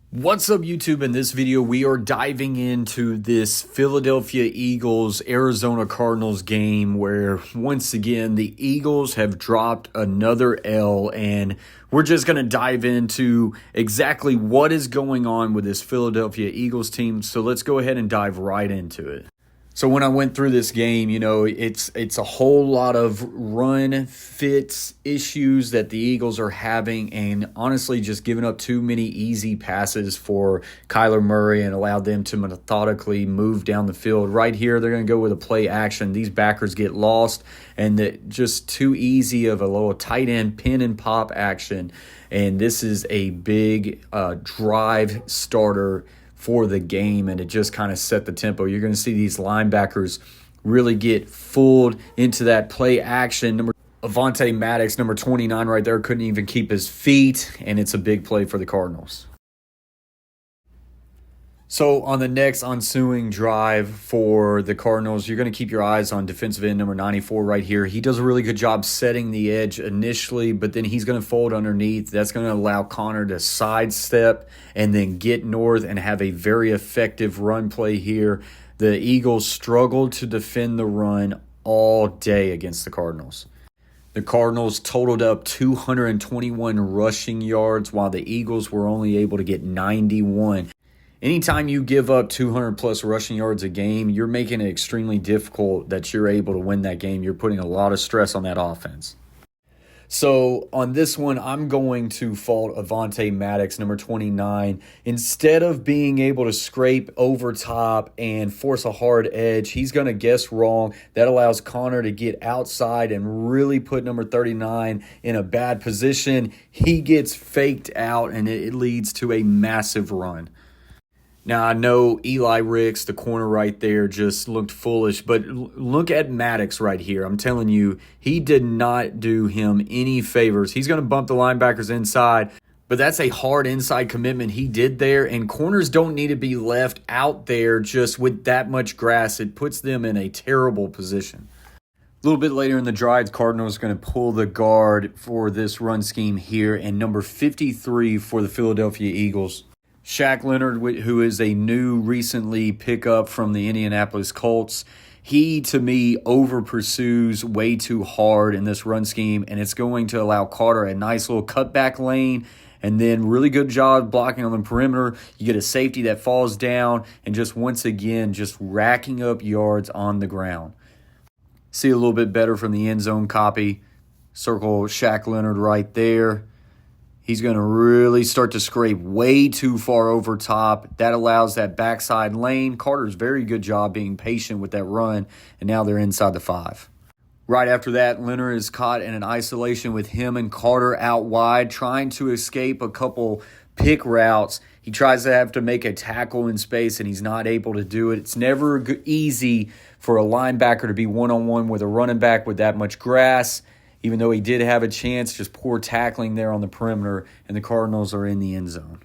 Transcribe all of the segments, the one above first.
What's up, YouTube? In this video, we are diving into this Philadelphia Eagles Arizona Cardinals game where, once again, the Eagles have dropped another L, and we're just going to dive into exactly what is going on with this Philadelphia Eagles team. So let's go ahead and dive right into it. So when I went through this game, it's a whole lot of run fits issues that the Eagles are having, and honestly just giving up too many easy passes for Kyler Murray and allowed them to methodically move down the field. Right here, they're going to go with a play action. These backers get lost, and just too easy of a little tight end pin and pop action. And this is a big drive starter for the game, and it just kind of set the tempo. You're going to see these linebackers really get fooled into that play action. Avonte Maddox, number 29 right there, couldn't even keep his feet, and it's a big play for the Cardinals. So on the next ensuing drive for the Cardinals, you're going to keep your eyes on defensive end number 94 right here. He does a really good job setting the edge initially, but then he's going to fold underneath. That's going to allow Connor to sidestep and then get north and have a very effective run play here. The Eagles struggled to defend the run all day against the Cardinals. The Cardinals totaled up 221 rushing yards, while the Eagles were only able to get 91. Anytime you give up 200-plus rushing yards a game, you're making it extremely difficult that you're able to win that game. You're putting a lot of stress on that offense. So on this one, I'm going to fault Avonte Maddox, number 29. Instead of being able to scrape over top and force a hard edge, he's going to guess wrong. That allows Connor to get outside and really put number 39 in a bad position. He gets faked out, and it leads to a massive run. Now, I know Eli Ricks, the corner right there, just looked foolish, but look at Maddox right here. I'm telling you, he did not do him any favors. He's going to bump the linebackers inside, but that's a hard inside commitment he did there, and corners don't need to be left out there just with that much grass. It puts them in a terrible position. A little bit later in the drive, Cardinals is going to pull the guard for this run scheme here, and number 53 for the Philadelphia Eagles, Leonard, who is a new recently pickup from the Indianapolis Colts. He, to me, over-pursues way too hard in this run scheme, and it's going to allow Carter a nice little cutback lane, and then really good job blocking on the perimeter. You get a safety that falls down, and just once again, just racking up yards on the ground. See a little bit better from the end zone copy. Circle Shaq Leonard right there. He's going to really start to scrape way too far over top. That allows that backside lane. Carter's very good job being patient with that run, and now they're inside the 5. Right after that, Leonard is caught in an isolation with him and Carter out wide, trying to escape a couple pick routes. He tries to have to make a tackle in space, and he's not able to do it. It's never easy for a linebacker to be one-on-one with a running back with that much grass. Even though he did have a chance, just poor tackling there on the perimeter, and the Cardinals are in the end zone.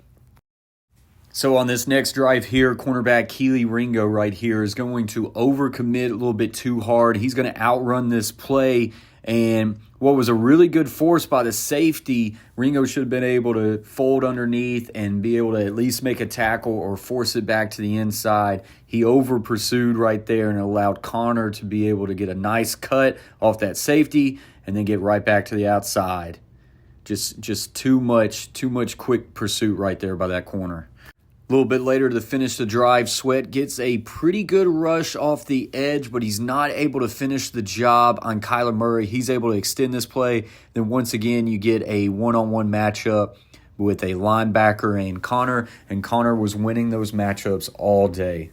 So on this next drive here, cornerback Ringo right here is going to overcommit a little bit too hard. He's going to outrun this play, and what was a really good force by the safety, Ringo should have been able to fold underneath and be able to at least make a tackle or force it back to the inside. He over-pursued right there and allowed Connor to be able to get a nice cut off that safety and then get right back to the outside. Just too much quick pursuit right there by that corner. A little bit later to finish the drive, Sweat gets a pretty good rush off the edge, but he's not able to finish the job on Kyler Murray. He's able to extend this play. Then once again, you get a one-on-one matchup with a linebacker and Connor was winning those matchups all day.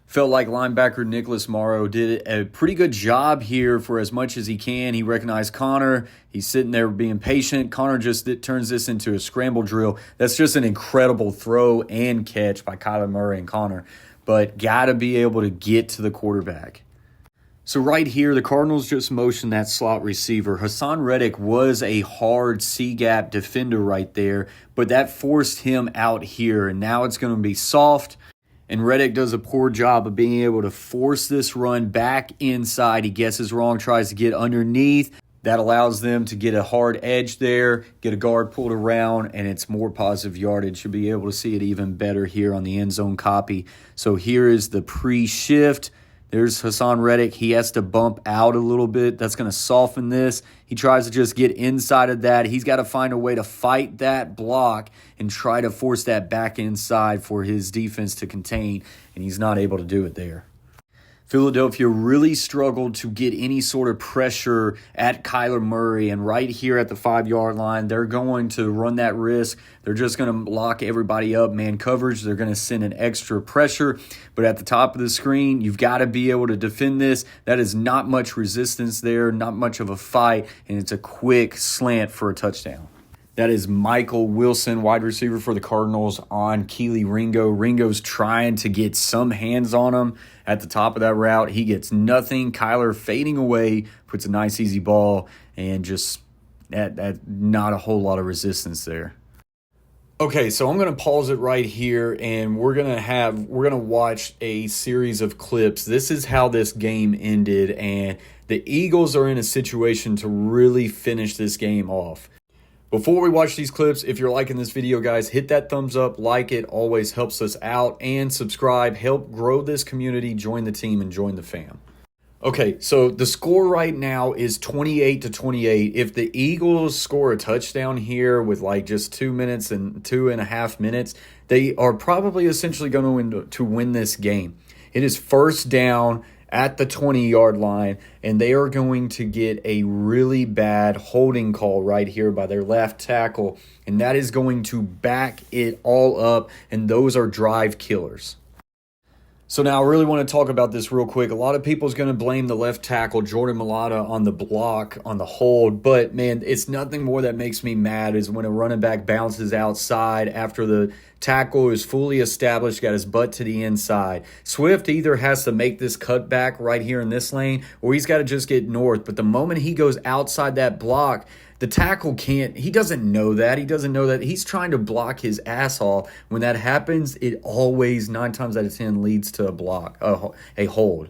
Felt like linebacker Nicholas Morrow did a pretty good job here for as much as he can. He recognized Connor. He's sitting there being patient. Connor just turns this into a scramble drill. That's just an incredible throw and catch by Kyler Murray and Connor. But got to be able to get to the quarterback. So right here, the Cardinals just motioned that slot receiver. Hassan Ridgely was a hard C-gap defender right there, but that forced him out here. And now it's going to be soft. And Ridgely does a poor job of being able to force this run back inside. He guesses wrong, tries to get underneath. That allows them to get a hard edge there, get a guard pulled around, and it's more positive yardage. You'll be able to see it even better here on the end zone copy. So here is the pre-shift. There's Hassan Ridgely. He has to bump out a little bit. That's going to soften this. He tries to just get inside of that. He's got to find a way to fight that block and try to force that back inside for his defense to contain, and he's not able to do it there. Philadelphia really struggled to get any sort of pressure at Kyler Murray, and right here at the 5-yard line, they're going to run that risk. They're just going to lock everybody up, man coverage. They're going to send an extra pressure, but at the top of the screen, you've got to be able to defend this. That is not much resistance there, not much of a fight, and it's a quick slant for a touchdown. That is Michael Wilson, wide receiver for the Cardinals, on Keely Ringo. Ringo's trying to get some hands on him at the top of that route. He gets nothing. Kyler fading away, puts a nice easy ball, and just not a whole lot of resistance there. Okay, so I'm going to pause it right here, and we're going to watch a series of clips. This is how this game ended, and the Eagles are in a situation to really finish this game off. Before we watch these clips, if you're liking this video, guys, hit that thumbs up, like it, always helps us out, and subscribe. Help grow this community, join the team, and join the fam. Okay, so the score right now is 28-28. If the Eagles score a touchdown here with like just 2 minutes and 2.5 minutes, they are probably essentially going to win this game. It is first down at the 20-yard line, and they are going to get a really bad holding call right here by their left tackle, and that is going to back it all up, and those are drive killers. So now I really want to talk about this real quick. A lot of people is going to blame the left tackle, Jordan Mailata, on the block, on the hold. But, man, it's nothing more that makes me mad is when a running back bounces outside after the tackle is fully established, got his butt to the inside. Swift either has to make this cutback right here in this lane, or he's got to just get north. But the moment he goes outside that block, the tackle can't, he doesn't know that. He doesn't know that. He's trying to block his ass off. When that happens, it always, 9 times out of 10, leads to a block, a hold.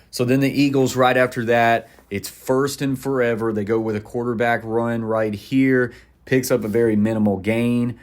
So then the Eagles, right after that, it's first and forever. They go with a quarterback run right here, picks up a very minimal gain.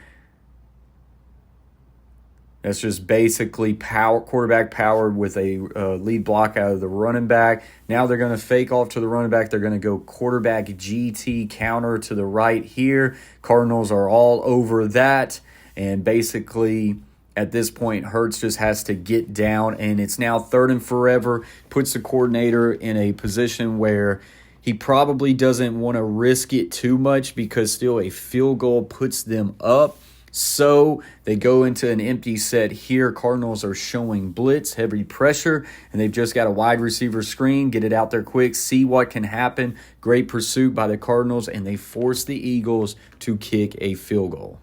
That's just basically quarterback powered with a lead block out of the running back. Now they're going to fake off to the running back. They're going to go quarterback GT counter to the right here. Cardinals are all over that. And basically, at this point, Hurts just has to get down. And it's now third and forever. Puts the coordinator in a position where he probably doesn't want to risk it too much because still a field goal puts them up. So they go into an empty set here. Cardinals are showing blitz, heavy pressure, and they've just got a wide receiver screen. Get it out there quick, see what can happen. Great pursuit by the Cardinals, and they force the Eagles to kick a field goal.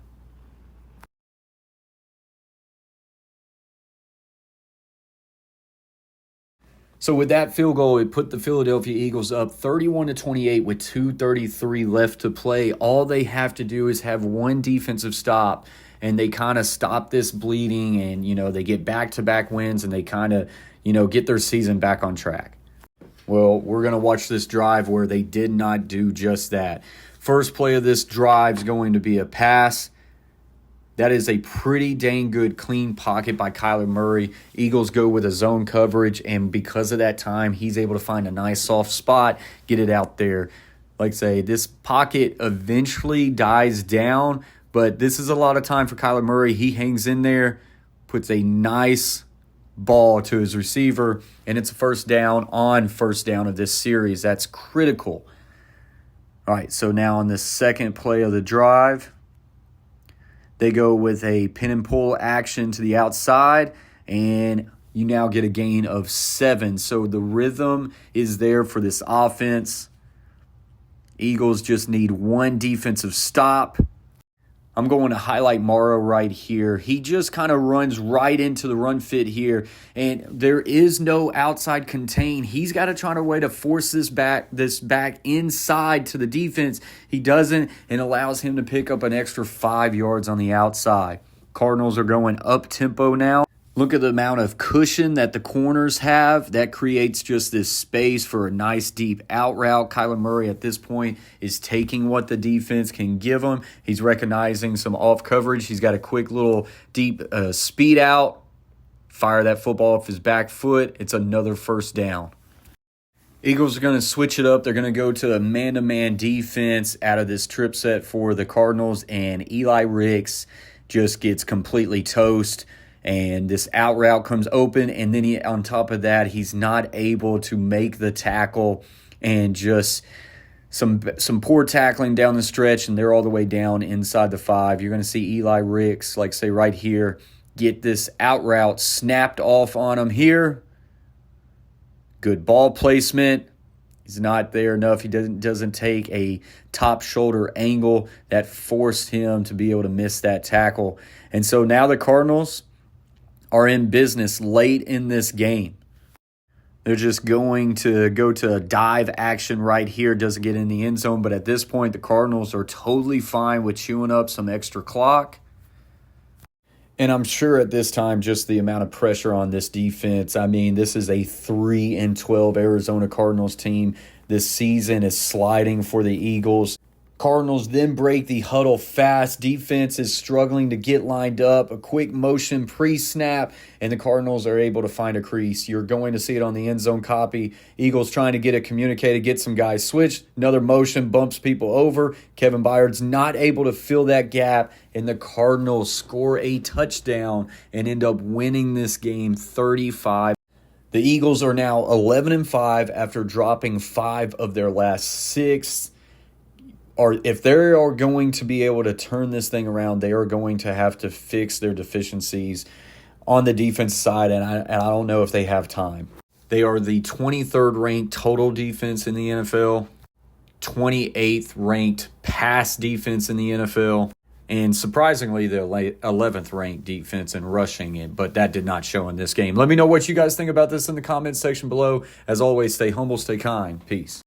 So with that field goal, it put the Philadelphia Eagles up 31-28 with 2:33 left to play. All they have to do is have one defensive stop, and they kind of stop this bleeding, and, they get back-to-back wins, and they kind of, get their season back on track. Well, we're going to watch this drive where they did not do just that. First play of this drive is going to be a pass. That is a pretty dang good clean pocket by Kyler Murray. Eagles go with a zone coverage, and because of that time, he's able to find a nice soft spot, get it out there. Like I say, this pocket eventually dies down, but this is a lot of time for Kyler Murray. He hangs in there, puts a nice ball to his receiver, and it's a first down of this series. That's critical. All right, so now on the second play of the drive, they go with a pin and pull action to the outside, and you now get a gain of 7. So the rhythm is there for this offense. Eagles just need one defensive stop. I'm going to highlight Morrow right here. He just kind of runs right into the run fit here, and there is no outside contain. He's got to try a way to force this back inside to the defense. He doesn't, and allows him to pick up an extra 5 yards on the outside. Cardinals are going up tempo now. Look at the amount of cushion that the corners have. That creates just this space for a nice deep out route. Kyler Murray at this point is taking what the defense can give him. He's recognizing some off coverage. He's got a quick little deep speed out. Fire that football off his back foot. It's another first down. Eagles are going to switch it up. They're going to go to a man-to-man defense out of this trip set for the Cardinals, and Eli Ricks just gets completely toast. And this out route comes open, and then on top of that, he's not able to make the tackle, and just some poor tackling down the stretch, and they're all the way down inside the 5. You're going to see Eli Ricks, like say right here, get this out route snapped off on him here. Good ball placement. He's not there enough. He doesn't take a top shoulder angle that forced him to be able to miss that tackle. And so now the Cardinals are in business late in this game. They're just going to go to a dive action right here. Doesn't get in the end zone, but at this point, the Cardinals are totally fine with chewing up some extra clock. And I'm sure at this time, just the amount of pressure on this defense. I mean, this is a 3-12 Arizona Cardinals team. This season is sliding for the Eagles. Cardinals then break the huddle fast. Defense is struggling to get lined up. A quick motion pre-snap, and the Cardinals are able to find a crease. You're going to see it on the end zone copy. Eagles trying to get it communicated, get some guys switched. Another motion bumps people over. Kevin Byard's not able to fill that gap, and the Cardinals score a touchdown and end up winning this game 35. The Eagles are now 11-5 after dropping 5 of their last 6. If they are going to be able to turn this thing around, they are going to have to fix their deficiencies on the defense side, and I don't know if they have time. They are the 23rd ranked total defense in the NFL, 28th ranked pass defense in the NFL, and surprisingly, the 11th ranked defense in rushing it, but that did not show in this game. Let me know what you guys think about this in the comments section below. As always, stay humble, stay kind. Peace.